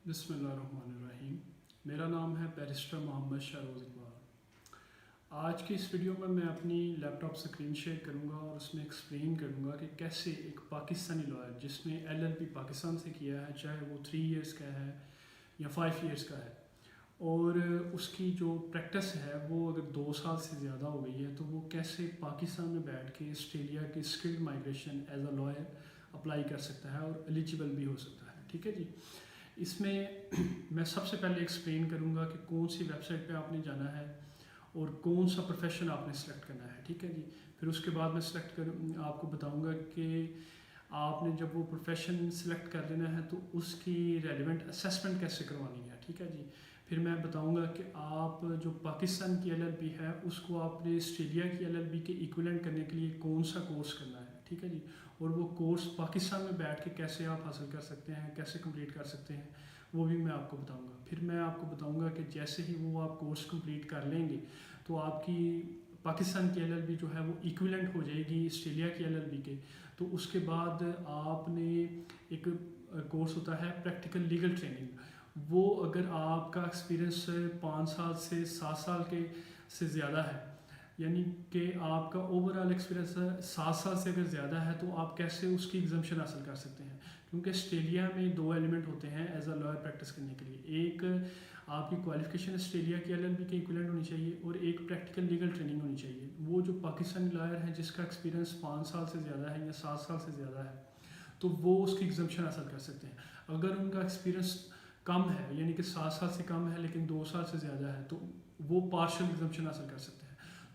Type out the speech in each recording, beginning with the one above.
बिस्मिल्लाहिर्रहमानिर्रहीम। मेरा नाम है बैरिस्टर मोहम्मद शहरोज़ इकबाल। आज की इस वीडियो में मैं अपनी लैपटॉप स्क्रीन शेयर करूंगा और उसमें एक्सप्लेन करूंगा कि कैसे एक पाकिस्तानी लॉयर जिसने LLB पाकिस्तान से किया है, चाहे वो 3 इयर्स का है या 5 इयर्स का है, और उसकी जो प्रैक्टिस है वो अगर 2 साल से ज़्यादा हो गई है, तो वो कैसे पाकिस्तान में बैठ के ऑस्ट्रेलिया के skilled migration as a lawyer apply कर सकता है और एलिजिबल भी हो सकता है। ठीक है जी। इसमें मैं सबसे पहले एक्सप्लेन करूंगा कि कौन सी वेबसाइट पे आपने जाना है और कौन सा प्रोफेशन आपने सेलेक्ट करना है। ठीक है जी। फिर उसके बाद मैं आपको बताऊंगा कि आपने जब वो प्रोफेशन सेलेक्ट कर लेना है तो उसकी रेलिवेंट असेसमेंट कैसे करवानी है। ठीक है जी। फिर मैं बताऊंगा कि आप जो पाकिस्तान की LLB है उसको आपने ऑस्ट्रेलिया की LLB के इक्विवेलेंट करने के लिए कौन सा कोर्स करना है। ठीक है जी। और वो कोर्स पाकिस्तान में बैठ के कैसे आप हासिल कर सकते हैं, कैसे कंप्लीट कर सकते हैं, वो भी मैं आपको बताऊंगा। फिर मैं आपको बताऊंगा कि जैसे ही वो आप कोर्स कंप्लीट कर लेंगे तो आपकी पाकिस्तान की LLB जो है वो इक्विवेलेंट हो जाएगी ऑस्ट्रेलिया की LLB के। तो उसके बाद आपने एक कोर्स होता है प्रैक्टिकल लीगल ट्रेनिंग, वो अगर आपका एक्सपीरियंस 5 साल से 7 साल के से ज़्यादा है, यानी कि आपका ओवरऑल एक्सपीरियंस 7 साल से अगर ज़्यादा है, तो आप कैसे उसकी एग्जामेशन हासिल कर सकते हैं। क्योंकि ऑस्ट्रेलिया में 2 एलिमेंट होते हैं एज अ लॉयर प्रैक्टिस करने के लिए। एक आपकी क्वालिफिकेशन ऑस्ट्रेलिया की LLB के इक्विवेलेंट होनी चाहिए और एक प्रैक्टिकल लीगल ट्रेनिंग होनी चाहिए। वो जो पाकिस्तानी लॉयर है जिसका एक्सपीरियंस 5 साल से ज़्यादा है या 7 साल से ज़्यादा है, तो वो उसकी एग्जामेशन हासिल कर सकते हैं। अगर उनका एक्सपीरियंस कम है, यानी कि 7 साल से कम है लेकिन 2 साल से ज़्यादा है, तो वो पार्शियल एग्जामेशन हासिल कर सकते हैं।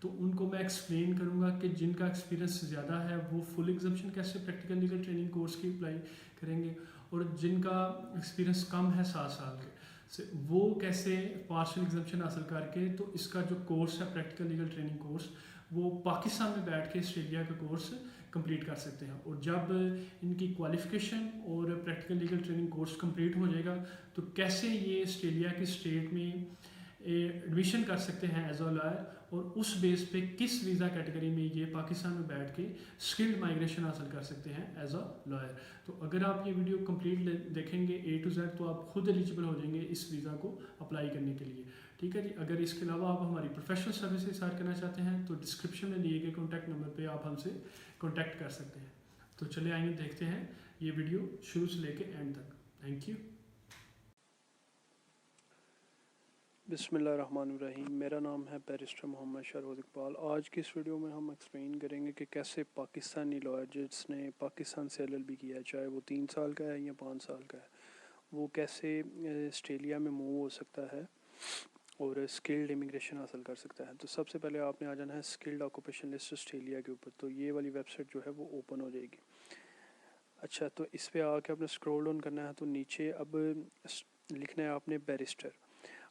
तो उनको मैं एक्सप्लेन करूंगा कि जिनका एक्सपीरियंस ज़्यादा है वो फुल एग्जामेशन कैसे प्रैक्टिकल लीगल ट्रेनिंग कोर्स की अप्लाई करेंगे, और जिनका एक्सपीरियंस कम है 7 साल के से वो कैसे पार्शियल एग्जामेशन हासिल करके तो इसका जो कोर्स है प्रैक्टिकल लीगल ट्रेनिंग कोर्स, वो पाकिस्तान में बैठ के ऑस्ट्रेलिया का कोर्स कंप्लीट कर सकते हैं। और जब इनकी क्वालिफिकेशन और practical legal training course complete हो जाएगा तो कैसे ये ऑस्ट्रेलिया की स्टेट में एडमिशन कर सकते हैं एज अ लॉयर, और उस बेस पे किस वीज़ा कैटेगरी में ये पाकिस्तान में बैठ के स्किल्ड माइग्रेशन हासिल कर सकते हैं एज अ लॉयर। तो अगर आप ये वीडियो कंप्लीट देखेंगे A to Z तो आप खुद एलिजिबल हो जाएंगे इस वीज़ा को अप्लाई करने के लिए। ठीक है जी। अगर इसके अलावा आप हमारी प्रोफेशनल सर्विसेज हायर करना चाहते हैं तो डिस्क्रिप्शन में दिए गए कॉन्टैक्ट नंबर पर आप हमसे कॉन्टैक्ट कर सकते हैं। तो चलिए आइए देखते हैं ये वीडियो शुरू से लेके एंड तक। Thank you. बिस्मिल्लाहिर्रहमानिर्रहीम। मेरा नाम है बैरिस्टर मोहम्मद शहरोज़ इकबाल। आज की इस वीडियो में हम एक्सप्लेन करेंगे कि कैसे पाकिस्तानी लॉयर जिसने पाकिस्तान से LLB किया है, चाहे वो 3 साल का है या 5 साल का है, वो कैसे ऑस्ट्रेलिया में मूव हो सकता है और स्किल्ड इमिग्रेशन हासिल कर सकता है। तो सबसे पहले आपने आ जाना है स्किल्ड ऑक्यूपेशन लिस्ट ऑस्ट्रेलिया के ऊपर। तो ये वाली वेबसाइट जो है वो ओपन हो जाएगी। अच्छा, तो इस पर आके आपने स्क्रॉल डाउन करना है, तो नीचे अब लिखना है आपने बैरिस्टर।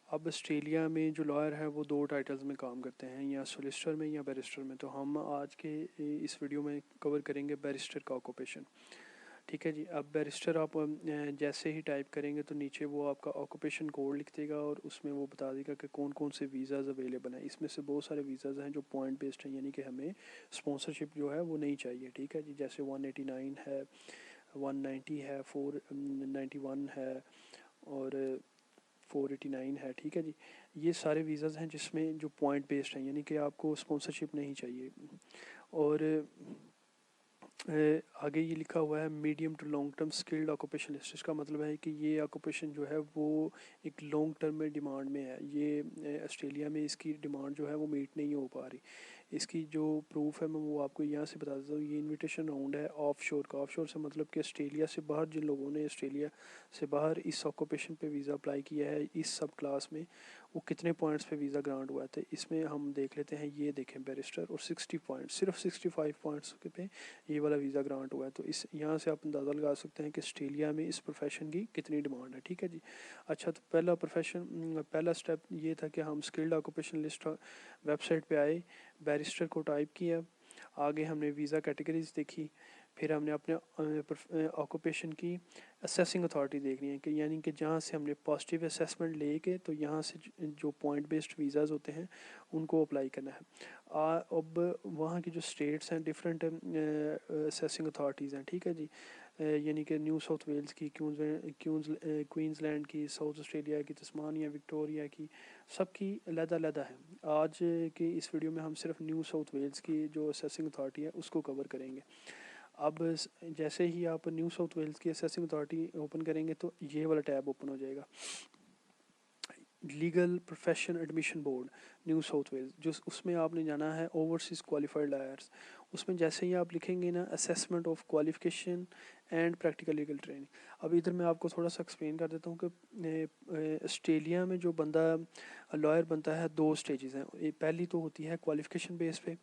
अब ऑस्ट्रेलिया में जो लॉयर है वो 2 टाइटल्स में काम करते हैं, या सोलिसिटर में या बैरिस्टर में। तो हम आज के इस वीडियो में कवर करेंगे बैरिस्टर का ऑक्यूपेशन। ठीक है जी। अब बैरिस्टर आप जैसे ही टाइप करेंगे तो नीचे वो आपका ऑक्यूपेशन कोड लिख देगा और उसमें वो बता देगा कि कौन कौन से वीज़ाज़ अवेलेबल हैं। इसमें से बहुत सारे वीज़ाज़ हैं जो पॉइंट बेस्ड हैं, यानी कि हमें स्पॉन्सरशिप जो है वो नहीं चाहिए। ठीक है जी। जैसे 189 है, 190 है, 491 है और 489 है। ठीक है जी। ये सारे वीज़ाज़ हैं जिसमें जो पॉइंट बेस्ड हैं, यानी कि आपको स्पॉन्सरशिप नहीं चाहिए। और आगे ये लिखा हुआ है medium to long term skilled occupation list. इसका मतलब है कि ये ऑक्यूपेशन जो है वो एक लॉन्ग टर्म में डिमांड में है। ये ऑस्ट्रेलिया में इसकी डिमांड जो है वो मीट नहीं हो पा रही। इसकी जो प्रूफ है मैं वो आपको यहाँ से बता देता हूँ। ये इनविटेशन राउंड है ऑफ शोर का। ऑफ शोर से मतलब कि ऑस्ट्रेलिया से बाहर जिन लोगों ने ऑस्ट्रेलिया से बाहर इस ऑक्यूपेशन पे वीज़ा अप्लाई किया है इस सब क्लास में, वो कितने पॉइंट्स पे वीज़ा ग्रांट हुआ था। इसमें हम देख लेते हैं। ये देखें बैरिस्टर, और 60 पॉइंट, सिर्फ 65 पॉइंट्स पे ये वाला वीज़ा ग्रांट हुआ है। तो इस यहाँ से आप अंदाज़ा लगा सकते हैं कि ऑस्ट्रेलिया में इस प्रोफेशन की कितनी डिमांड है। ठीक है जी। अच्छा, तो पहला स्टेप ये था कि हम स्किल्ड ऑक्यूपेशन लिस्ट वेबसाइट पे आए, बैरिस्टर को टाइप किया, आगे हमने वीज़ा कैटेगरीज देखी, फिर हमने अपने ऑक्यूपेशन की असेसिंग अथॉरिटी देखनी है, कि यानी कि जहाँ से हमने पॉजिटिव असेसमेंट लेके तो यहाँ से जो पॉइंट बेस्ड वीज़ाज़ होते हैं उनको अप्लाई करना है। अब वहाँ की जो स्टेट्स हैं डिफरेंट असेसिंग अथॉरिटीज़ हैं। ठीक है जी। یعنی کہ نیو ساؤتھ ویلز کی، کوئنز لینڈ کی، ساؤتھ آسٹریلیا کی، تسمانیہ، وکٹوریا کی، سب کی علیحدہ علیحدہ ہے۔ آج کی اس ویڈیو میں ہم صرف نیو ساؤتھ ویلز کی جو اسیسنگ اتھارٹی ہے اس کو کور کریں گے۔ اب جیسے ہی آپ نیو ساؤتھ ویلز کی اسیسنگ اتھارٹی اوپن کریں گے تو یہ والا ٹیب اوپن ہو جائے گا، legal profession admission board New South Wales, جو اس میں آپ نے جانا ہے اوورسیز کوالیفائڈ لائرس۔ اس میں جیسے ہی آپ لکھیں گے نا assessment of qualification and practical legal training. اب ادھر میں آپ کو تھوڑا سا ایکسپلین کر دیتا ہوں کہ آسٹریلیا میں جو بندہ لائر بنتا ہے دو سٹیجز ہیں۔ پہلی تو ہوتی ہے کوالیفیکیشن بیس پہ،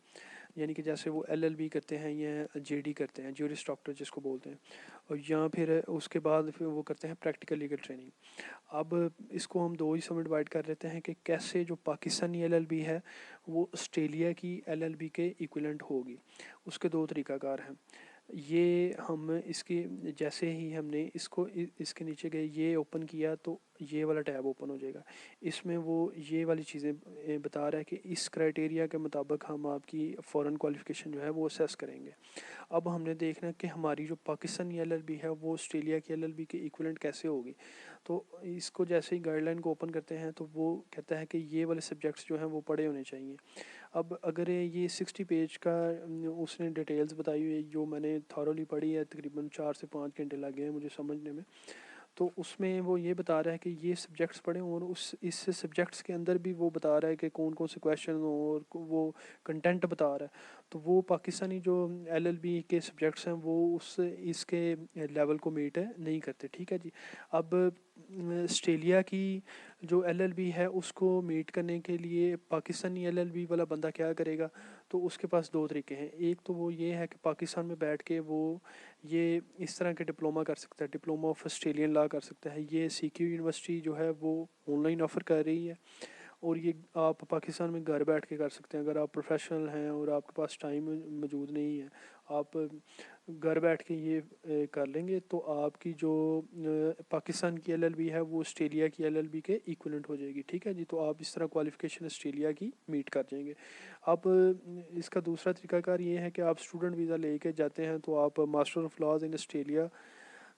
یعنی کہ جیسے وہ ایل ایل بی کرتے ہیں یا جے ڈی کرتے ہیں، جیورس ڈاکٹر جس کو بولتے ہیں، اور یا پھر اس کے بعد پھر وہ کرتے ہیں پریکٹیکل لیگل ٹریننگ۔ اب اس کو ہم دو حصوں میں ڈیوائڈ کر لیتے ہیں کہ کیسے جو پاکستانی ایل ایل بی ہے وہ آسٹریلیا کی ایل ایل بی کے ایکویلنٹ ہوگی۔ اس کے دو طریقہ کار ہیں۔ یہ ہم اس کی جیسے ہی ہم نے اس کو اس کے نیچے گئے یہ اوپن کیا تو یہ والا ٹیب اوپن ہو جائے گا۔ اس میں وہ یہ والی چیزیں بتا رہا ہے کہ اس کرائٹیریا کے مطابق ہم آپ کی فورن کوالیفیکیشن جو ہے وہ اسیس کریں گے۔ اب ہم نے دیکھنا کہ ہماری جو پاکستانی ایل ایل بی ہے وہ آسٹریلیا کی ایل ایل بی کے ایکویلنٹ کیسے ہوگی۔ تو اس کو جیسے ہی گائیڈ لائن کو اوپن کرتے ہیں تو وہ کہتا ہے کہ یہ والے سبجیکٹس جو ہیں وہ پڑھے ہونے چاہیے۔ اب اگر یہ 60 پیج کا اس نے ڈیٹیلز بتائی ہوئی ہے جو میں نے تھورولی پڑھی ہے، تقریباً 4 سے 5 گھنٹے لگے ہیں مجھے سمجھنے میں، تو اس میں وہ یہ بتا رہا ہے کہ یہ سبجیکٹس پڑھیں، اور اس سبجیکٹس کے اندر بھی وہ بتا رہا ہے کہ کون کون سے کویشچن اور وہ کنٹینٹ بتا رہا ہے۔ تو وہ پاکستانی جو ایل ایل بی کے سبجیکٹس ہیں وہ اس کے لیول کو میٹ نہیں کرتے، ٹھیک ہے جی۔ اب آسٹریلیا کی جو ایل ایل بی ہے اس کو میٹ کرنے کے لیے پاکستانی ایل ایل بی والا بندہ کیا کرے گا، تو اس کے پاس دو طریقے ہیں۔ ایک تو وہ یہ ہے کہ پاکستان میں بیٹھ کے وہ یہ اس طرح کے ڈپلومہ کر سکتا ہے، ڈپلومہ آف آسٹریلین لا کر سکتا ہے۔ یہ سی کیو یونیورسٹی جو ہے وہ آن لائن آفر کر رہی ہے، اور یہ آپ پاکستان میں گھر بیٹھ کے کر سکتے ہیں۔ اگر آپ پروفیشنل ہیں اور آپ کے پاس ٹائم موجود نہیں ہے، آپ گھر بیٹھ کے یہ کر لیں گے تو آپ کی جو پاکستان کی ایل ایل بی ہے وہ آسٹریلیا کی ایل ایل بی کے ایکویلنٹ ہو جائے گی، ٹھیک ہے جی۔ تو آپ اس طرح کوالیفیکیشن آسٹریلیا کی میٹ کر جائیں گے۔ اب اس کا دوسرا طریقہ کار یہ ہے کہ آپ اسٹوڈنٹ ویزا لے کے جاتے ہیں تو آپ master of laws in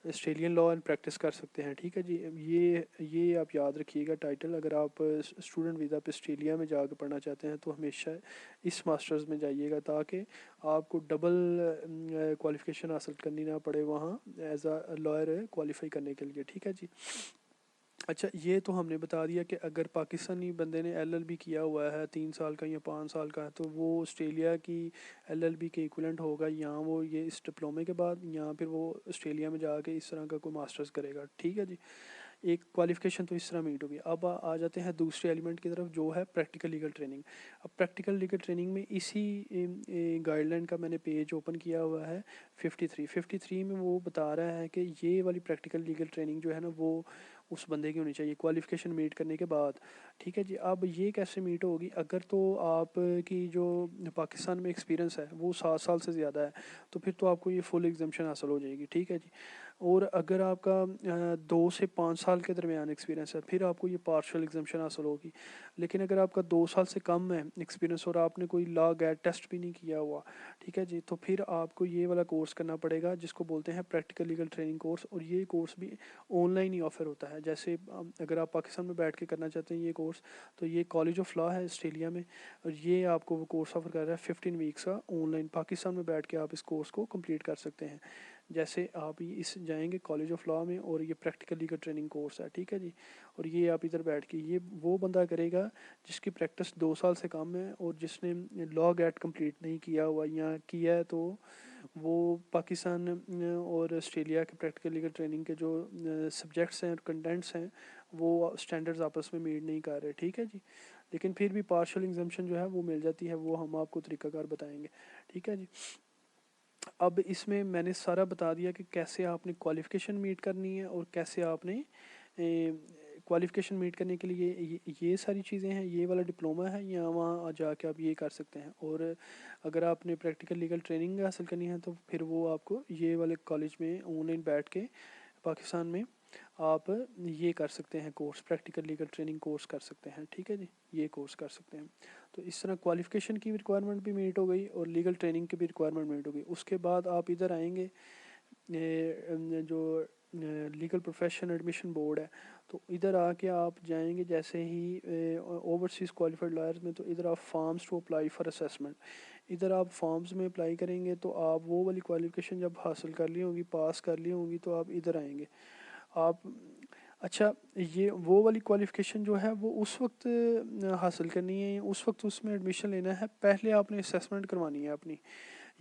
Australian law and practice کر سکتے ہیں، ٹھیک ہے جی۔ یہ آپ یاد رکھیے گا ٹائٹل، اگر آپ اسٹوڈنٹ ویزا پہ آسٹریلیا میں جا کے پڑھنا چاہتے ہیں تو ہمیشہ اس ماسٹرز میں جائیے گا تاکہ آپ کو ڈبل کوالیفیکیشن حاصل کرنی نہ پڑے وہاں ایز اے لائر کوالیفائی کرنے کے لیے، ٹھیک ہے جی۔ اچھا، یہ تو ہم نے بتا دیا کہ اگر پاکستانی بندے نے ایل ایل بی کیا ہوا ہے 3 سال کا یا 5 سال کا تو وہ آسٹریلیا کی ایل ایل بی کے ایکویلنٹ ہوگا، یا وہ یہ اس ڈپلومے کے بعد یا پھر وہ آسٹریلیا میں جا کے اس طرح کا کوئی ماسٹرز کرے گا، ٹھیک ہے جی۔ ایک کوالیفیکیشن تو اس طرح میٹ ہوگی۔ اب آ جاتے ہیں دوسرے ایلیمنٹ کی طرف جو ہے پریکٹیکل لیگل ٹریننگ۔ اب پریکٹیکل لیگل ٹریننگ میں اسی گائیڈ لائن کا میں نے پیج اوپن کیا ہوا ہے 53 میں وہ بتا رہا ہے کہ یہ والی پریکٹیکل لیگل ٹریننگ جو ہے نا وہ اس بندے کی ہونی چاہیے کوالیفیکیشن میٹ کرنے کے بعد، ٹھیک ہے جی۔ اب یہ کیسے میٹ ہوگی؟ اگر تو آپ کی جو پاکستان میں ایکسپیرینس ہے وہ 7 سال سے زیادہ ہے تو پھر تو آپ کو یہ فل ایگزمپشن حاصل ہو جائے گی، ٹھیک ہے جی۔ اور اگر آپ کا 2 سے 5 سال کے درمیان ایکسپیرینس ہے پھر آپ کو یہ پارشل ایگزمپشن حاصل ہوگی۔ لیکن اگر آپ کا 2 سال سے کم ہے ایکسپیرینس اور آپ نے کوئی لا گیٹ ٹیسٹ بھی نہیں کیا ہوا، ٹھیک ہے جی، تو پھر آپ کو یہ والا کورس کرنا پڑے گا جس کو بولتے ہیں پریکٹیکل لیگل ٹریننگ کورس، اور یہ کورس بھی آن لائن ہی آفر ہوتا ہے۔ جیسے اگر آپ پاکستان میں بیٹھ کے کرنا چاہتے ہیں یہ کورس تو یہ کالج آف لا ہے آسٹریلیا میں، اور یہ آپ کو وہ کورس آفر کر رہا ہے 15 ویکس کا آن لائن۔ پاکستان میں بیٹھ کے آپ اس کورس کو کمپلیٹ کر سکتے ہیں۔ جیسے آپ اس جائیں گے کالج آف لا میں اور یہ پریکٹیکل لیگل ٹریننگ کورس ہے، ٹھیک ہے جی، اور یہ آپ ادھر بیٹھ کے یہ وہ بندہ کرے گا جس کی پریکٹس 2 سال سے کم ہے اور جس نے لا گیٹ کمپلیٹ نہیں کیا ہوا، یا کیا ہے تو وہ پاکستان اور آسٹریلیا کے پریکٹیکل لیگل ٹریننگ کے جو سبجیکٹس ہیں اور کنٹینٹس ہیں وہ اسٹینڈرڈز آپس میں میٹ نہیں کر رہے، ٹھیک ہے جی۔ لیکن پھر بھی پارشل ایگزمپشن جو ہے وہ مل جاتی ہے، وہ ہم آپ کو طریقہ کار بتائیں گے، ٹھیک ہے جی۔ اب اس میں نے سارا بتا دیا کہ کیسے آپ نے کوالیفیکیشن میٹ کرنی ہے اور کیسے آپ نے کوالیفیکیشن میٹ کرنے کے لیے یہ ساری چیزیں ہیں، یہ والا ڈپلومہ ہے یا وہاں جا کے آپ یہ کر سکتے ہیں، اور اگر آپ نے پریکٹیکل لیگل ٹریننگ حاصل کرنی ہے تو پھر وہ آپ کو یہ والے کالج میں آن لائن بیٹھ کے پاکستان میں آپ یہ کر سکتے ہیں course, practical legal training course کر سکتے ہیں، ٹھیک ہے جی، یہ کورس کر سکتے ہیں۔ تو اس طرح کوالیفیکیشن کی ریکوائرمنٹ بھی میٹ ہو گئی اور لیگل ٹریننگ کی بھی ریکوائرمنٹ میٹ ہو گئی۔ اس کے بعد آپ ادھر آئیں گے जो लीगल प्रोफेशन एडमिशन बोर्ड है, तो इधर आके आप जाएंगे जैसे ही ओवरसीज़ क्वालिफाइड लॉयर्स में, तो इधर आप forms to apply for assessment, इधर आप फॉर्म्स में अप्लाई करेंगे। तो आप वो वाली क्वालिफिकेशन जब हासिल कर ली होगी, पास कर ली होगी, तो आप इधर आएंगे। आप अच्छा, ये वो वाली क्वालिफिकेशन जो है वो उस वक्त हासिल करनी है, उस वक्त उसमें एडमिशन लेना है, पहले आपने असेसमेंट करवानी है अपनी।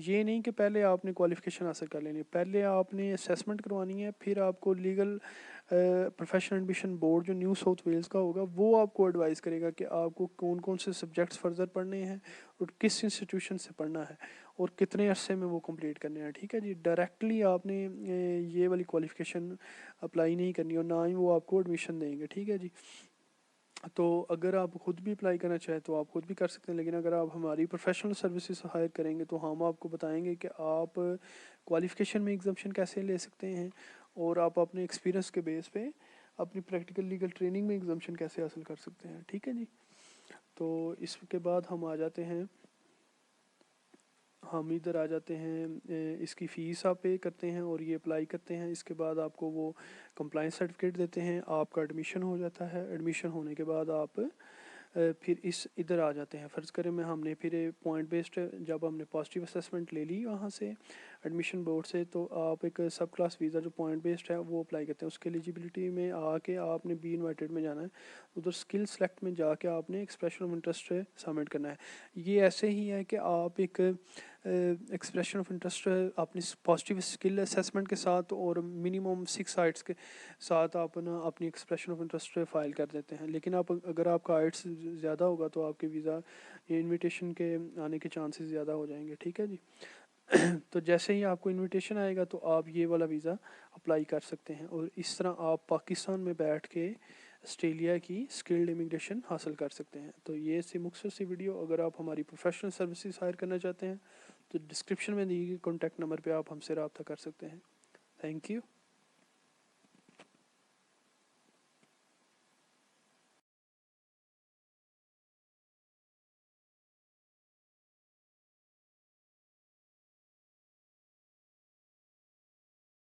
ये नहीं कि पहले आपने क्वालिफिकेशन हासिल कर लेनी है, पहले आपने असेसमेंट करवानी है, फिर आपको लीगल प्रोफेशनल एडमिशन बोर्ड जो न्यू साउथ वेल्स का होगा वो आपको एडवाइस करेगा कि आपको कौन कौन से सब्जेक्ट्स फर्दर पढ़ने हैं और किस इंस्टीट्यूशन से पढ़ना है और कितने अरसे में वो कंप्लीट करने हैं। ठीक है जी, डायरेक्टली आपने ये वाली क्वालिफिकेशन अप्लाई नहीं करनी और ना ही वो आपको एडमिशन देंगे। ठीक है जी, तो अगर आप खुद भी अप्लाई करना चाहें तो आप खुद भी कर सकते हैं, लेकिन अगर आप हमारी प्रोफेशनल सर्विसेज हायर करेंगे तो हम आपको बताएंगे कि आप क्वालिफिकेशन में एग्जाम्शन कैसे ले सकते हैं और आप अपने एक्सपीरियंस के बेस पे अपनी प्रैक्टिकल लीगल ट्रेनिंग में एग्जाम्शन कैसे हासिल कर सकते हैं। ठीक है जी, तो इसके बाद हम आ जाते हैं, हम इधर आ जाते हैं, इसकी फ़ीस आप पे करते हैं और ये अप्लाई करते हैं। इसके बाद आपको वो कंप्लाइंस सर्टिफिकेट देते हैं, आपका एडमिशन हो जाता है। एडमिशन होने के बाद आप फिर इस इधर आ जाते हैं। फ़र्ज़ करें मैं हमने फिर पॉइंट बेस्ड जब हमने पॉजिटिव असेसमेंट ले ली वहाँ से एडमिशन बोर्ड से, तो आप एक सब क्लास वीज़ा जो पॉइंट बेस्ड है वो अप्लाई करते हैं। उसके एलिजिबिलिटी में आके आपने बी इनवाइटेड में जाना है, उधर स्किल सेलेक्ट में जाके आपने एक्सप्रेशन ऑफ इंटरेस्ट सबमिट करना है। ये ऐसे ही है कि आप एक एक्सप्रेशन ऑफ इंटरेस्ट अपनी पॉजिटिव स्किल असेसमेंट के साथ और मिनिमम 6 आइट्स के साथ आप ना अपनी एक्सप्रेशन ऑफ इंटरेस्ट फाइल कर देते हैं। लेकिन आप अगर आपका आइट्स ज़्यादा होगा तो आपके वीज़ा इनविटेशन के आने के चांसेस ज़्यादा हो जाएंगे। ठीक है जी, तो जैसे ही आपको इनविटेशन आएगा तो आप ये वाला वीज़ा अप्लाई कर सकते हैं और इस तरह आप पाकिस्तान में बैठ के ऑस्ट्रेलिया की स्किल्ड इमिग्रेशन हासिल कर सकते हैं। तो ये सी मुख्तसर सी वीडियो, अगर आप हमारी प्रोफेशनल सर्विसेज हायर करना चाहते हैं तो डिस्क्रिप्शन में दी गई कॉन्टैक्ट नंबर पे आप हमसे रब्ता कर सकते हैं। Thank you.